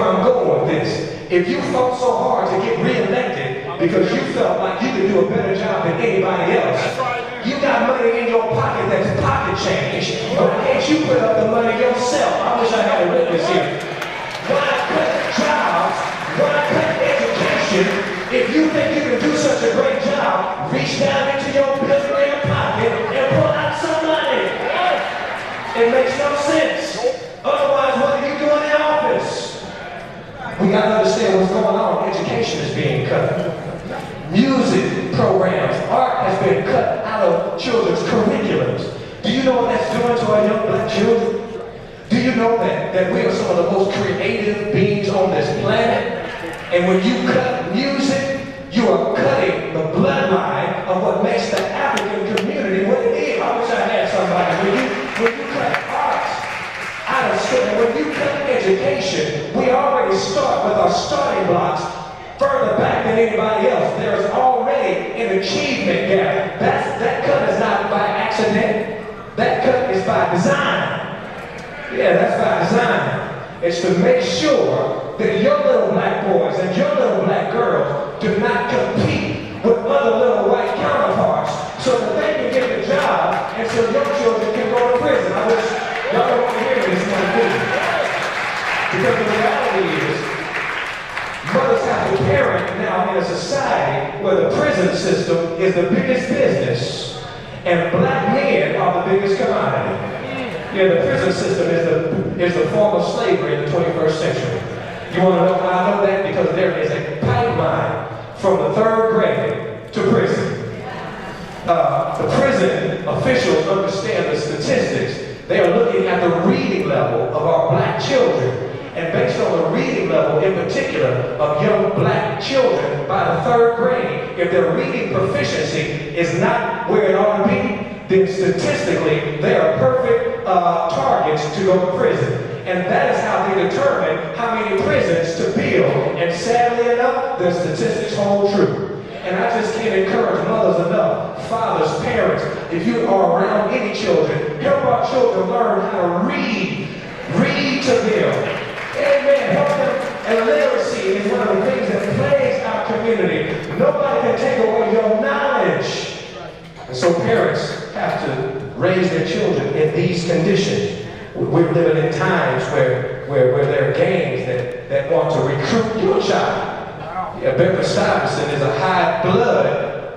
where I'm going with this. If you fought so hard to get reelected because you felt like you could do a better job than anybody else, you got money in your pocket that's pocket change. Why can't you put up the money yourself? I wish I had a witness here. Why cut jobs? Why cut education? If you think you can do such a great job, reach down into your billionaire pocket and pull out some money. It makes no sense. Otherwise, what are you doing in office? We got to understand what's going on. Education is being cut. Music programs, art has been cut out of children's curriculums. Do you know what that's doing to our young black children? Do you know that we are some of the most creative beings on this planet? And when you cut music, you are cutting the bloodline of what makes the African community what it is. I wish I had somebody. When you cut arts out of school, when you cut education, we already start with our starting blocks further back than anybody else. There's already an achievement gap. That cut is not by accident. That cut is by design. Yeah, that's by design. It's to make sure that your little black boys and your little black girls do not compete with other little white counterparts so that they can get the job and so your children can go to prison. I wish y'all don't want to hear this one thing. Because the reality is, mothers have to parent now in a society where the prison system is the biggest business and black men are the biggest commodity. Yeah, the prison system is the form of slavery in the 21st century. You want to know how I know that? Because there is a pipeline from the 3rd grade to prison. The prison officials understand the statistics. They are looking at the reading level of our black children. And based on the reading level, in particular, of young black children by the 3rd grade, if their reading proficiency is not where it ought to be, then statistically, they are perfect targets to go to prison. And that is how they determine how many prisons to build. And sadly enough, the statistics hold true. And I just can't encourage mothers enough, fathers, parents, if you are around any children, help our children learn how to read. Read to them. Amen. Help them. And literacy is one of the things that plagues our community. Nobody can take away your knowledge. And so parents have to raise their children in these conditions. We're living in times where there are gangs that want to recruit your child. Yeah, Bedford-Stuyvesant is a high blood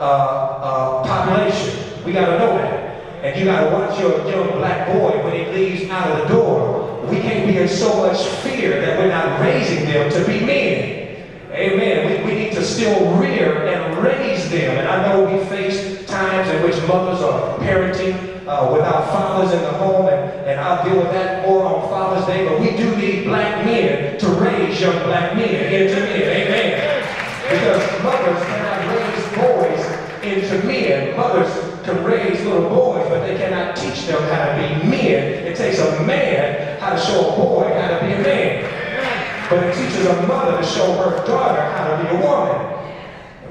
population. We got to know that. And you got to watch your young black boy when he leaves out of the door. We can't be in so much fear that we're not raising them to be men. Amen. We need to still rear and raise them. And I know we face times in which mothers are parenting without fathers in the home, and I'll deal with that more on Father's Day, but we do need black men to raise young black men into men. Amen. Because mothers cannot raise boys into men. Mothers can raise little boys, but they cannot teach them how to be men. It takes a man how to show a boy how to be a man. But it teaches a mother to show her daughter how to be a woman.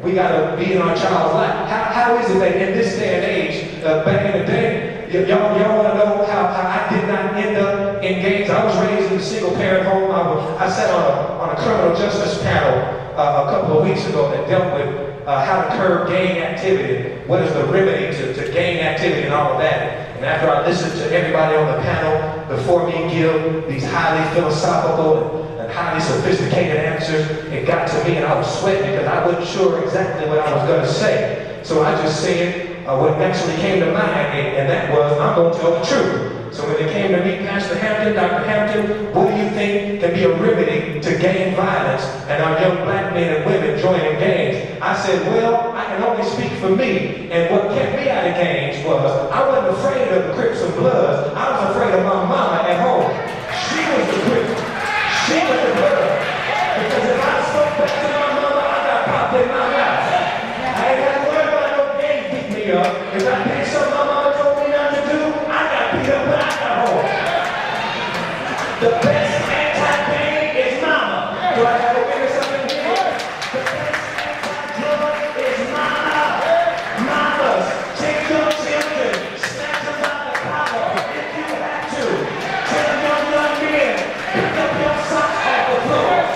We got to be in our child's life. How is it that in this day and age, back in the day, y'all want to know how I did not end up in gangs? I was raised in a single parent home. I sat on a criminal justice panel a couple of weeks ago that dealt with how to curb gang activity. What is the remedy to gang activity and all of that? And after I listened to everybody on the panel before me give these highly philosophical and highly sophisticated answers, it got to me and I was sweating because I wasn't sure exactly what I was going to say. So I just said what naturally came to mind, and that was, I'm going to tell the truth. So when it came to me, Pastor Hampton, Dr. Hampton, what do you think can be a remedy to gang violence and our young black men and women joining gangs? I said, well, I can only speak for me. And what kept me out of gangs was, I wasn't afraid of the Crips and Bloods. I was afraid of my mama at home. She was the Crip. She was the Blood. Because if I spoke back to my mama, I got popped in my mouth. I ain't got to worry about no gang beat me up. If I did something my mama told me not to do, I got beat up when I got home. The best anti-gang is mama. Do I have a witness up in here? The best anti-drug is mama. Mamas, take your children, snatch them by the collar if you have to. Tell young men, pick up your socks off the floor.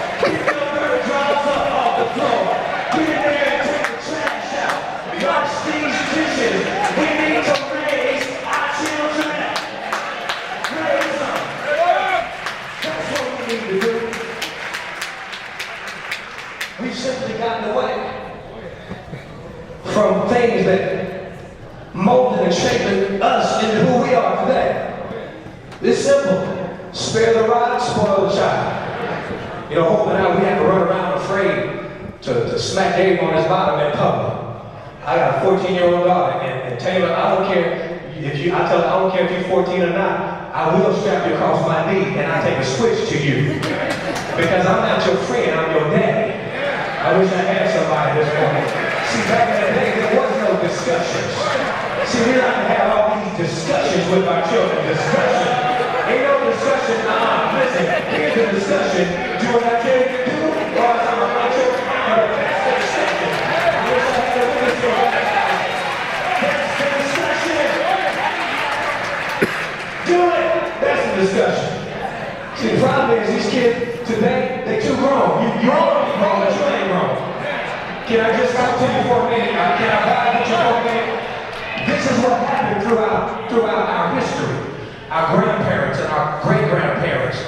simply gotten away from things that molded and shaped us into who we are today. It's simple. Spare the rod, spoil the child. You know, hoping out we have to run around afraid to smack Dave on his bottom in public. I got a 14-year-old daughter, and Taylor, I don't care if you, I tell her, I don't care if you're 14 or not, I will strap you across my knee and I take a switch to you. Because I'm not your friend, I'm your daddy. I wish I had somebody this morning. See, back in the day, there was no discussions. See, we like to have all these discussions with our children. Discussion. Ain't no discussion. Listen, here's the discussion. Do what I tell you to do, or else I'm not your friend. That's the discussion. I wish I had a witness for that. That's the discussion. Do it. That's the discussion. See, the problem is these kids today, they too grown. You already grown, but you ain't grown. Can I just talk to you for a minute? Can I vibe with you for a minute? This is what happened throughout our history. Our grandparents and our great-grandparents,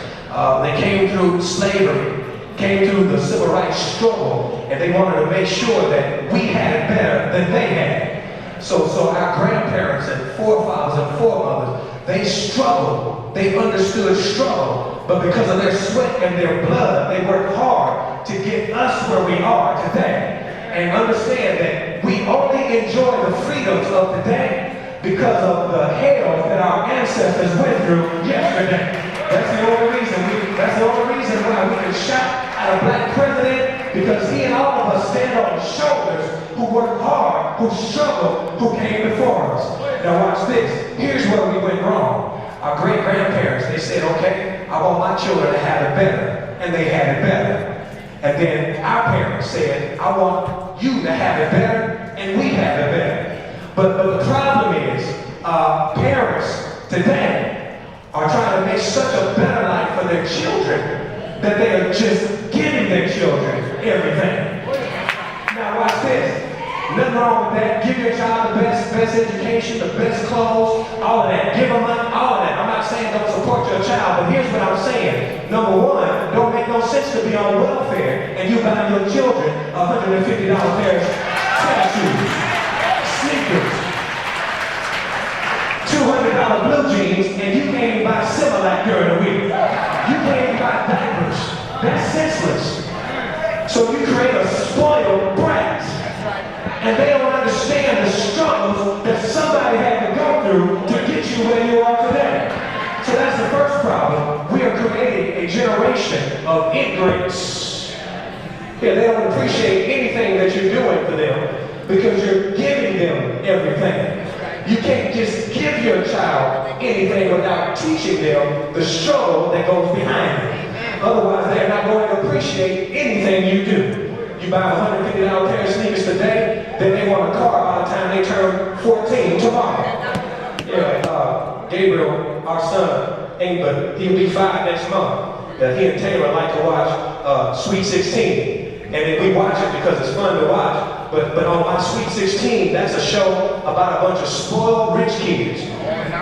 they came through slavery, came through the civil rights struggle, and they wanted to make sure that we had it better than they had. So our grandparents and forefathers and foremothers, they struggled. They understood struggle, but because of their sweat and their blood, they worked hard to get us where we are today. And understand that we only enjoy the freedoms of today because of the hell that our ancestors went through yesterday. That's the only reason why we can shout at a black president, because he and all of us stand on the shoulders who worked hard, who struggled, who came before us. Now watch this. Here's where we went wrong. Our great-grandparents, they said, okay, I want my children to have it better. And they had it better. And then our parents said, I want you to have it better, and we have it better. But the problem is, parents today are trying to make such a better life for their children that they are just giving their children everything. Now watch this. Nothing wrong with that. Give your child the best education, the best clothes, all of that. Give them money, all of that. I'm not saying don't support your child, but here's what I'm saying. Number one, don't make no sense to be on welfare and you buy your children $150 pairs of tennis shoes, sneakers, $200 blue jeans, and you can't even buy Similac during the week. You can't even buy diapers. That's senseless. So you create a spoiled brat. And they don't understand the struggles that somebody had to go through to get you where you are today. So that's the first problem. We are creating a generation of ingrates. Yeah, they don't appreciate anything that you're doing for them because you're giving them everything. You can't just give your child anything without teaching them the struggle that goes behind it. Otherwise, they're not going to appreciate anything you do. You buy a $150 pair of sneakers today, then they want a car by the time they turn 14 tomorrow. Yeah, Gabriel, our son, ain't but he'll be 5 next month. He and Taylor like to watch Sweet 16. And then we watch it because it's fun to watch. But on my Sweet 16, that's a show about a bunch of spoiled rich kids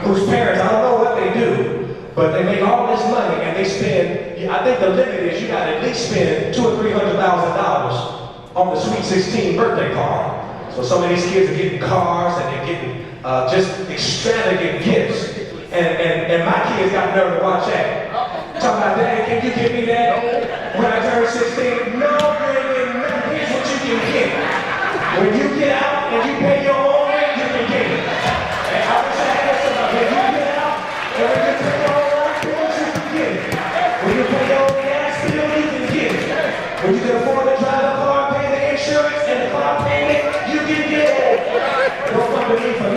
whose parents, I don't know what they do, but they make all this money and they spend, I think the limit is you got to at least spend $200,000 or $300,000 on the Sweet 16 birthday card. So some of these kids are getting cars and they're getting just extravagant gifts. And my kids got nerve to watch that. Talking about, Daddy, can you give me that when I turn 16? No, baby, no. Here's what you can get. When you get out and you pay your own rent, you can get it. And I wish I had somebody. When you get out and when you pay your own rent bills, you can get it. When you pay your own gas bill, you can get it. When you can afford to drive a car, pay the insurance and the car payment, you can get it. Don't come to me for